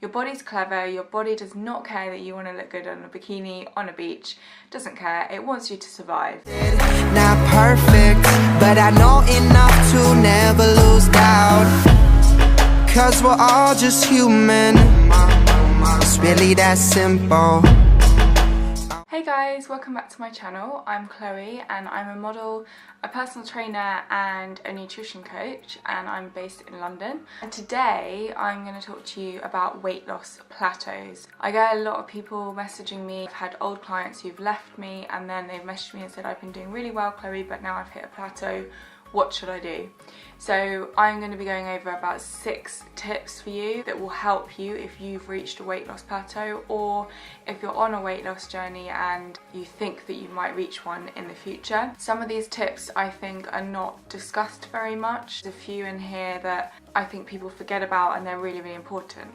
Your body's clever, your body does not care that you want to look good on a bikini, on a beach, doesn't care, it wants you to survive. Not perfect, but I know enough to never lose doubt, 'cause we're all just human, it's really that simple. Hey guys, welcome back to my channel. I'm Chloe and I'm a model, a personal trainer and a nutrition coach, and I'm based in London. And today I'm going to talk to you about weight loss plateaus. I get a lot of people messaging me. I've had old clients who've left me and then they've messaged me and said, I've been doing really well, Chloe, but now I've hit a plateau. What should I do? So I'm going to be going over about 6 tips for you that will help you if you've reached a weight loss plateau, or if you're on a weight loss journey and you think that you might reach one in the future. Some of these tips I think are not discussed very much. There's a few in here that I think people forget about and they're really, really important.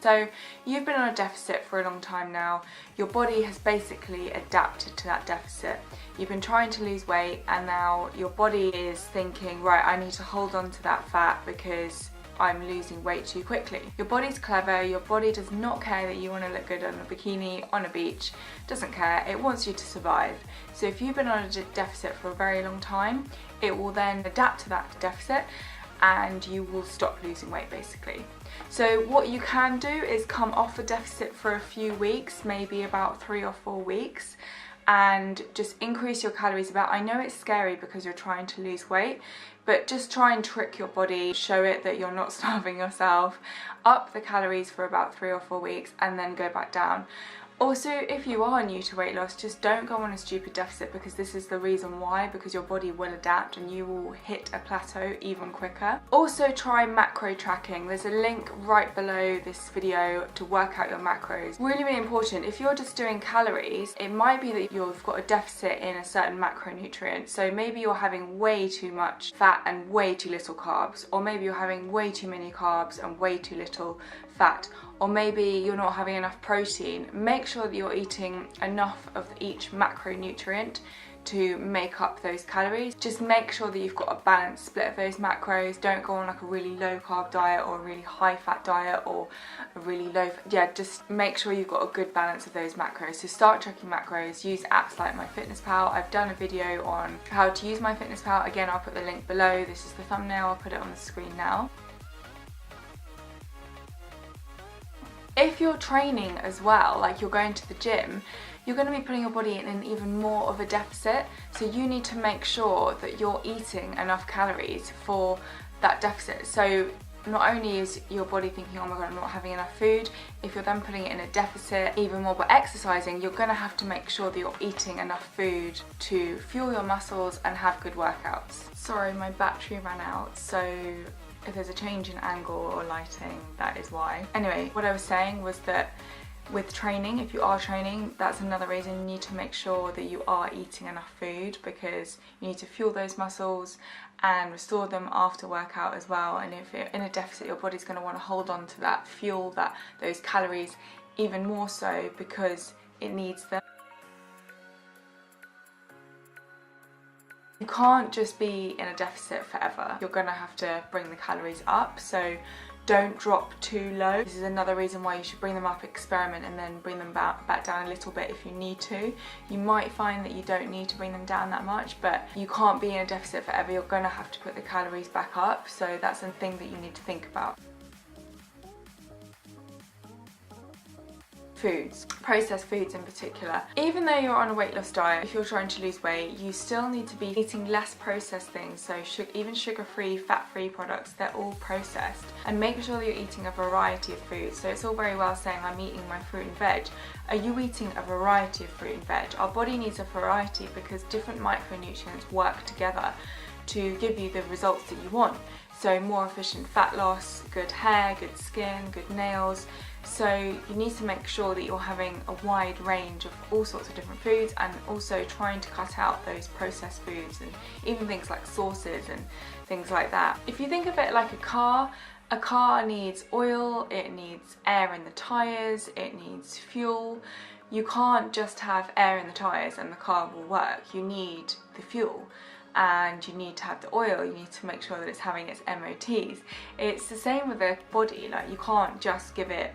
So you've been on a deficit for a long time now. Your body has basically adapted to that deficit. You've been trying to lose weight and now your body is thinking, right, I need to hold on to that fat because I'm losing weight too quickly. Your body's clever, your body does not care that you want to look good on a bikini, on a beach, doesn't care, it wants you to survive. So if you've been on a deficit for a very long time, it will then adapt to that deficit and you will stop losing weight basically. So what you can do is come off a deficit for a few weeks, maybe about 3 or 4 weeks, and just increase your calories about. I know it's scary because you're trying to lose weight, but just try and trick your body, show it that you're not starving yourself, up the calories for about 3 or 4 weeks and then go back down. Also, if you are new to weight loss, just don't go on a stupid deficit, because this is the reason why, because your body will adapt and you will hit a plateau even quicker. Also try macro tracking. There's a link right below this video to work out your macros. Really, really important. If you're just doing calories, it might be that you've got a deficit in a certain macronutrient. So maybe you're having way too much fat and way too little carbs, or maybe you're having way too many carbs and way too little fat, or maybe you're not having enough protein. Make sure that you're eating enough of each macronutrient to make up those calories. Just make sure that you've got a balanced split of those macros. Don't go on like a really low carb diet or a really high fat diet or a really low, just make sure you've got a good balance of those macros. So start tracking macros, use apps like MyFitnessPal. I've done a video on how to use MyFitnessPal. Again, I'll put the link below. This is the thumbnail, I'll put it on the screen now. If you're training as well, like you're going to the gym, you're going to be putting your body in an even more of a deficit. So you need to make sure that you're eating enough calories for that deficit. So not only is your body thinking, oh my god, I'm not having enough food, if you're then putting it in a deficit even more by exercising, you're going to have to make sure that you're eating enough food to fuel your muscles and have good workouts. Sorry, my battery ran out, so if there's a change in angle or lighting, that is why. Anyway, what I was saying was that with training, if you are training, that's another reason you need to make sure that you are eating enough food, because you need to fuel those muscles and restore them after workout as well. And if you're in a deficit, your body's going to want to hold on to that fuel, those calories even more so, because it needs them. You can't just be in a deficit forever. You're gonna have to bring the calories up, so don't drop too low. This is another reason why you should bring them up, experiment, and then bring them back down a little bit if you need to. You might find that you don't need to bring them down that much, but you can't be in a deficit forever. You're gonna have to put the calories back up, so that's a thing that you need to think about. Foods, processed foods in particular. Even though you're on a weight loss diet, if you're trying to lose weight, you still need to be eating less processed things. So even sugar-free, fat-free products, they're all processed. And make sure that you're eating a variety of foods. So it's all very well saying I'm eating my fruit and veg. Are you eating a variety of fruit and veg? Our body needs a variety because different micronutrients work together to give you the results that you want. So more efficient fat loss, good hair, good skin, good nails. So you need to make sure that you're having a wide range of all sorts of different foods, and also trying to cut out those processed foods and even things like sauces and things like that. If you think of it like a car needs oil, it needs air in the tyres, it needs fuel. You can't just have air in the tyres and the car will work. You need the fuel. and you need to have the oil, you need to make sure that it's having its MOTs. It's the same with the body, like you can't just give it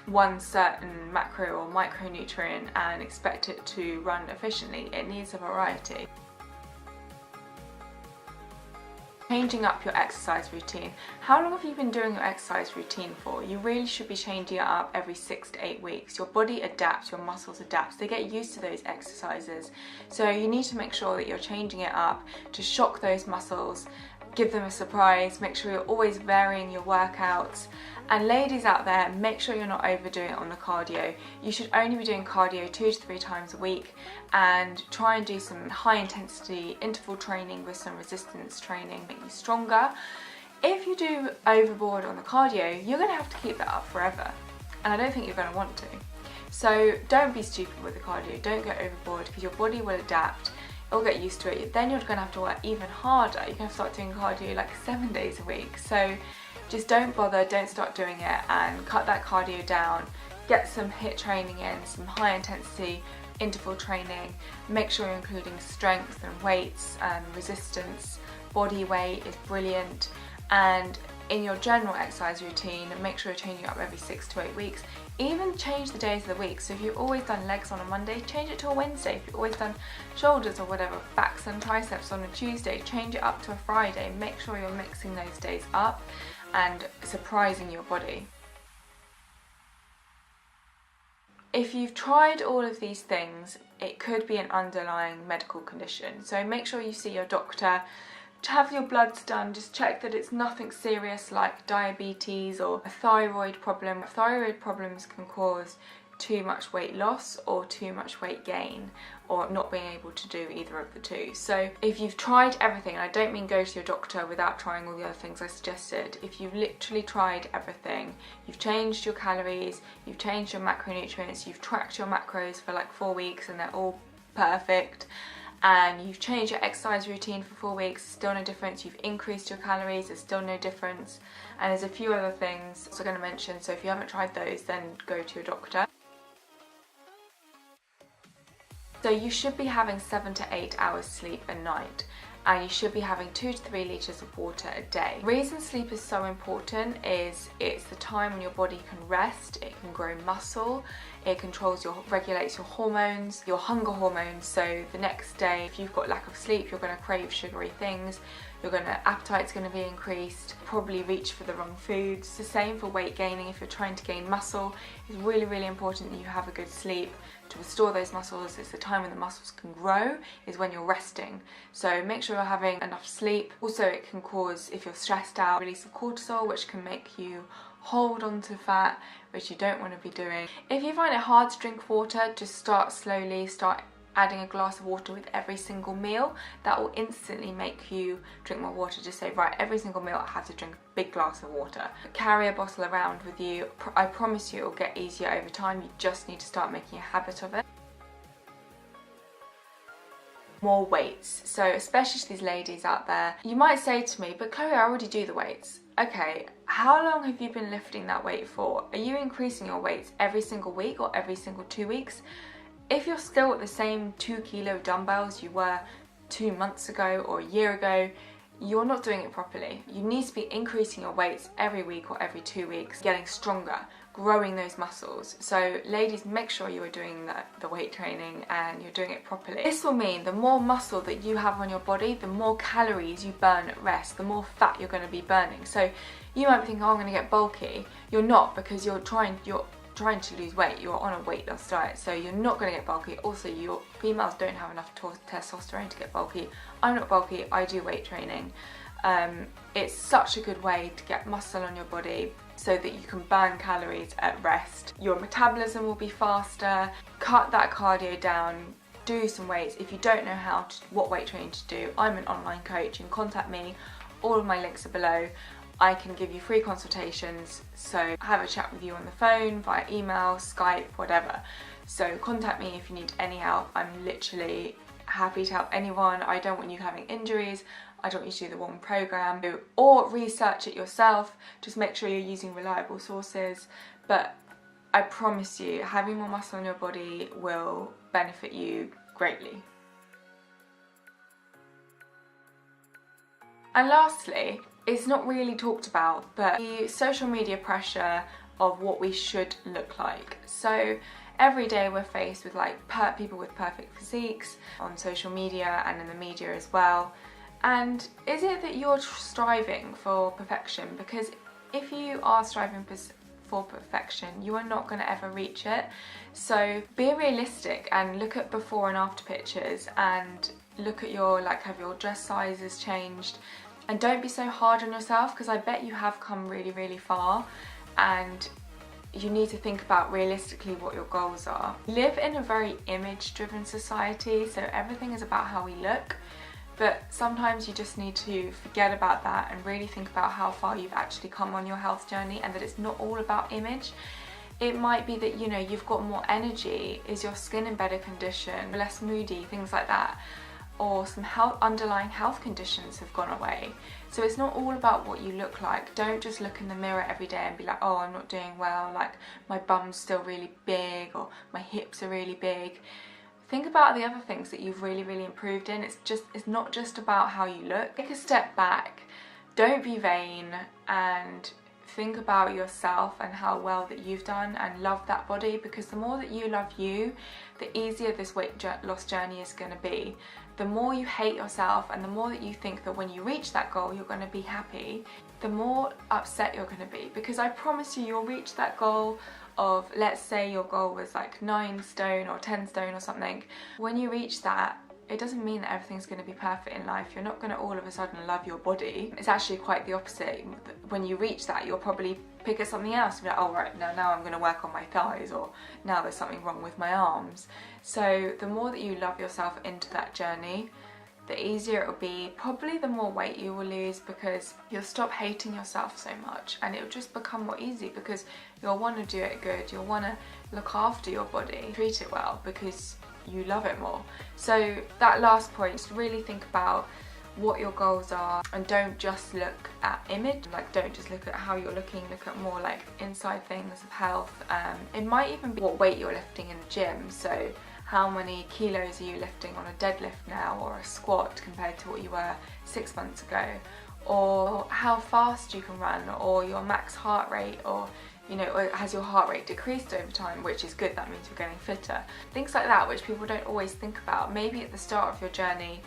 one certain macro or micronutrient and expect it to run efficiently. It needs a variety. Changing up your exercise routine. How long have you been doing your exercise routine for? You really should be changing it up every 6 to 8 weeks. Your body adapts, your muscles adapt, they get used to those exercises. So you need to make sure that you're changing it up to shock those muscles, give them a surprise, make sure you're always varying your workouts. And ladies out there, make sure you're not overdoing it on the cardio. You should only be doing cardio 2 to 3 times a week, and try and do some high intensity interval training with some resistance training, make you stronger. If you do overboard on the cardio, you're going to have to keep that up forever, and I don't think you're going to want to. So don't be stupid with the cardio, don't go overboard, because your body will adapt. It'll get used to it. Then you're going to have to work even harder. You're going to start doing cardio like 7 days a week. So just don't bother, don't start doing it, and cut that cardio down. Get some HIIT training in, some high intensity interval training. Make sure you're including strength and weights and resistance. Body weight is brilliant. And in your general exercise routine, make sure you're changing up every 6 to 8 weeks. Even change the days of the week. So if you've always done legs on a Monday, change it to a Wednesday. If you've always done shoulders or whatever, backs and triceps on a Tuesday, change it up to a Friday. Make sure you're mixing those days up and surprising your body. If you've tried all of these things, it could be an underlying medical condition. So make sure you see your doctor, have your bloods done, just check that it's nothing serious like diabetes or a thyroid problem. Thyroid problems can cause too much weight loss or too much weight gain, or not being able to do either of the two. So if you've tried everything, and I don't mean go to your doctor without trying all the other things I suggested, if you've literally tried everything, you've changed your calories, you've changed your macronutrients, you've tracked your macros for like 4 weeks and they're all perfect, and you've changed your exercise routine for 4 weeks, still no difference, you've increased your calories, there's still no difference, and there's a few other things I'm going to mention, so if you haven't tried those, then go to your doctor. So you should be having 7 to 8 hours sleep a night, and you should be having 2 to 3 litres of water a day. The reason sleep is so important is it's the time when your body can rest, it can grow muscle, it regulates your hormones, your hunger hormones. So the next day, if you've got lack of sleep, you're going to crave sugary things, appetite's going to be increased, probably reach for the wrong foods. It's the same for weight gaining. If you're trying to gain muscle, it's really, really important that you have a good sleep to restore those muscles. It's the time when the muscles can grow, is when you're resting. So make sure you're having enough sleep. Also, it can cause, if you're stressed out, release of cortisol, which can make you hold on to fat, which you don't want to be doing. If you find it hard to drink water, just start slowly, start adding a glass of water with every single meal. That will instantly make you drink more water. Just say, right, every single meal I have to drink a big glass of water. Carry a bottle around with you. I promise you it will get easier over time. You just need to start making a habit of it. More weights. So especially to these ladies out there, you might say to me, but Chloe, I already do the weights. Okay, how long have you been lifting that weight for? Are you increasing your weights every single week or every single 2 weeks? If you're still at the same 2 kilo dumbbells you were 2 months ago or a year ago, you're not doing it properly. You need to be increasing your weights every week or every 2 weeks, getting stronger, growing those muscles. So ladies, make sure you are doing the weight training and you're doing it properly. This will mean the more muscle that you have on your body, the more calories you burn at rest, the more fat you're going to be burning. So you might think, oh, I'm going to get bulky. You're not, because you're trying to lose weight, you're on a weight loss diet, so you're not going to get bulky. Also, your females don't have enough testosterone to get bulky. I'm not bulky, I do weight training. It's such a good way to get muscle on your body so that you can burn calories at rest. Your metabolism will be faster. Cut that cardio down, do some weights. If you don't know what weight training to do, I'm an online coach. You can contact me, all of my links are below. I can give you free consultations, so have a chat with you on the phone, via email, Skype, whatever. So contact me if you need any help. I'm literally happy to help anyone. I don't want you having injuries. I don't want you to do the wrong program. Or research it yourself. Just make sure you're using reliable sources. But I promise you, having more muscle on your body will benefit you greatly. And lastly, it's not really talked about, but the social media pressure of what we should look like. So every day we're faced with like people with perfect physiques on social media and in the media as well. And is it that you're striving for perfection? Because if you are striving for perfection, you are not going to ever reach it. So be realistic and look at before and after pictures, and look at your, like, have your dress sizes changed, and don't be so hard on yourself, because I bet you have come really, really far, and you need to think about realistically what your goals are. We live in a very image-driven society, so everything is about how we look. But sometimes you just need to forget about that and really think about how far you've actually come on your health journey, and that it's not all about image. It might be that, you know, you've got more energy, is your skin in better condition, less moody, things like that, or some underlying health conditions have gone away. So it's not all about what you look like. Don't just look in the mirror every day and be like, oh, I'm not doing well, like my bum's still really big, or my hips are really big. Think about the other things that you've really, really improved in. It's not just about how you look. Take a step back, don't be vain, and think about yourself and how well that you've done, and love that body, because the more that you love you, the easier this weight loss journey is going to be. The more you hate yourself, and the more that you think that when you reach that goal you're going to be happy, the more upset you're going to be, because I promise you, you'll reach that goal of, let's say your goal was like 9 stone or 10 stone or something. When you reach that, it doesn't mean that everything's going to be perfect in life. You're not going to all of a sudden love your body. It's actually quite the opposite. When you reach that, you'll probably pick at something else and be like, oh right, now I'm going to work on my thighs, or now there's something wrong with my arms. So the more that you love yourself into that journey, the easier it will be. Probably the more weight you will lose, because you'll stop hating yourself so much, and it will just become more easy, because you'll want to do it good, you'll want to look after your body, treat it well, because you love it more. So that last point, just really think about what your goals are, and don't just look at image, like don't just look at how you're looking, look at more like inside things of health. It might even be what weight you're lifting in the gym. So how many kilos are you lifting on a deadlift now, or a squat, compared to what you were 6 months ago, or how fast you can run, or your max heart rate, or, you know, or has your heart rate decreased over time, which is good, that means you're getting fitter. Things like that, which people don't always think about. Maybe at the start of your journey,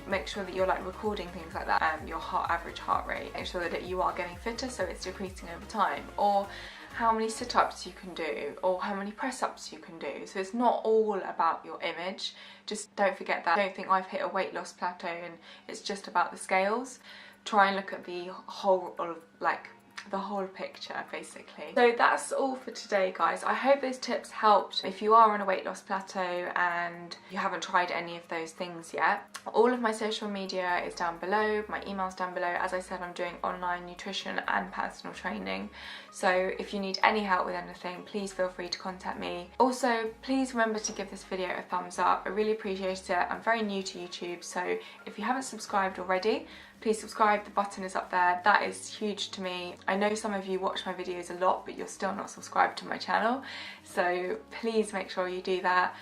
make sure that you're like recording things like that, your average heart rate, make sure that you are getting fitter, so it's decreasing over time, or how many sit-ups you can do, or how many press-ups you can do. So it's not all about your image. Just don't forget that. Don't think I've hit a weight loss plateau and it's just about the scales. Try and look at the whole of, like, the whole picture, basically. So that's all for today, guys. I hope those tips helped. If you are on a weight loss plateau and you haven't tried any of those things yet, all of my social media is down below, my email's down below. As I said, I'm doing online nutrition and personal training, so if you need any help with anything, please feel free to contact me. Also, please remember to give this video a thumbs up. I really appreciate it. I'm very new to YouTube, so if you haven't subscribed already, please subscribe. The button is up there. That is huge to me. I know some of you watch my videos a lot, but you're still not subscribed to my channel, so please make sure you do that.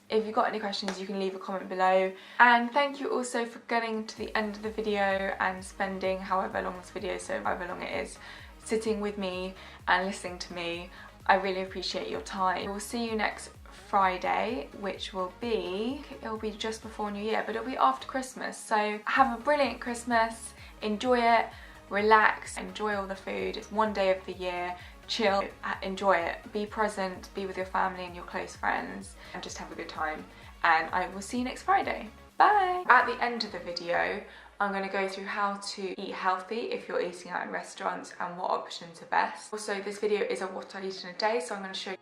If you've got any questions, you can leave a comment below. And thank you also for getting to the end of the video and spending however long this video, so however long it is, sitting with me and listening to me. I really appreciate your time. We'll see you next Friday, which will be, it'll be just before New Year, but it'll be after Christmas. So have a brilliant Christmas, enjoy it, relax, enjoy all the food. It's one day of the year. Chill, enjoy it, be present, be with your family and your close friends, and just have a good time. And I will see you next Friday. Bye! At the end of the video, I'm going to go through how to eat healthy if you're eating out in restaurants and what options are best. Also, this video is a what I eat in a day, so I'm going to show you